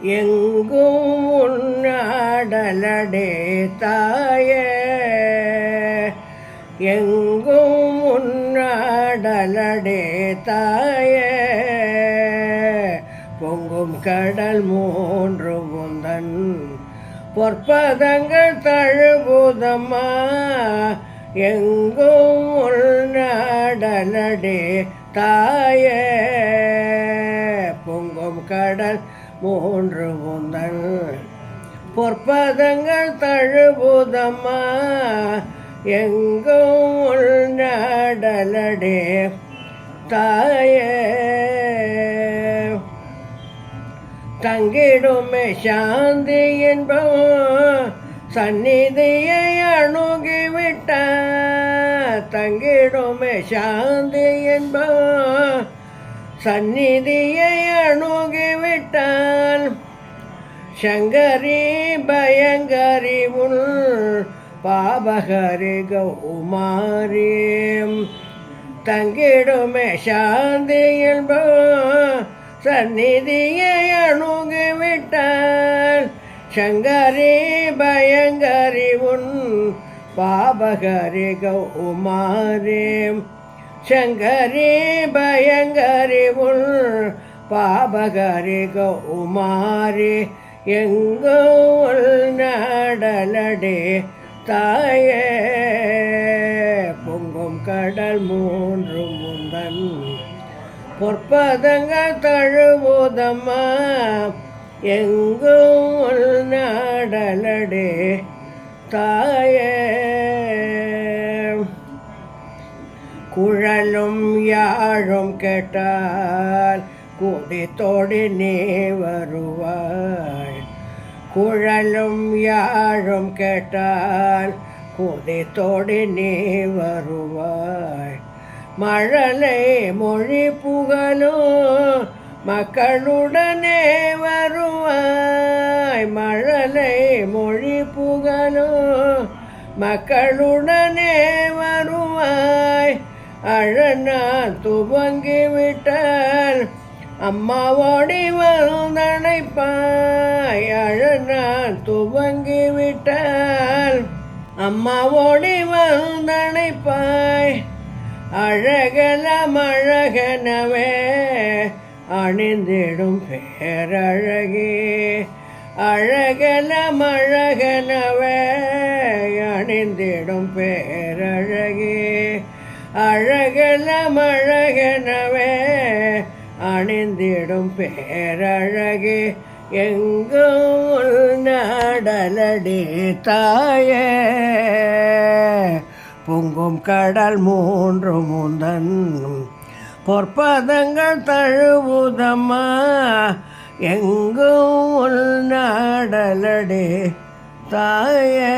எங்கும் உன்னாடலடே தாயே, எங்கும் உன்னாடலடே தாயே. பொங்கும் கடல் மூன்று முந்தன் பொற்பதங்கள் தழுவுதம்மா, எங்கும் உன்னாடலடே தாயே. பொங்கும் கடல் மூன்று முந்தன் பொற்பதங்கள் தழுவுதம்மா, எங்கும் உன்னாடலடே தாயே. தங்கிடுமே சாந்தி என்பம் சந்நிதியை அணுகிவிட்ட, தங்கிடுமே சாந்தி என்பம் சந்நிதியை அணுகிவிட்டான். சங்கரி பயங்கரி உள் பாபகரி கௌமாரி, தங்கிடுமே சாந்தி என்பம் சந்நிதியை அணுகிவிட்டான். சங்கரி பயங்கரி உன் பாபகரி கௌமாரி, சங்கரி பயங்கரி உள் பாபகரி கௌமாரி. எங்கும் நாடலடே தாயே. பொங்கும் கடல் மூன்று முந்தன் பொற்பதங்கள் தழுவுதம்மா, எங்கும் நாடலடே தாயே. குழலும் யாழும் கேட்டால் குடித்தோடி நீ வருவாய், குழலும் யாழும் கேட்டால் குடித்தோடி நீ வருவாய். மழலை மொழி புகழும் மக்களுடனே வருவாய், மழலை மொழி புகழும் மக்களுடனே வருவாய். அழனால் துவங்கிவிட்டால் அம்மாவோடி வந்தணைப்பாய், அழனால் துவங்கிவிட்டால் அம்மாவோடி வந்தணைப்பாய். அழகலமழகனவே அணிந்திடும் பேரழகே, அழகலமழகனவே அணிந்திடும் பேரழகே, அழகலமழகனவே அணிந்திடும் பேரழகே. எங்கும் நாடலடே தாயே. பொங்கும் கடல் மூன்று முந்தன் பொற்பதங்கள் தழுவுதம்மா, எங்கும் நாடலடே தாயே.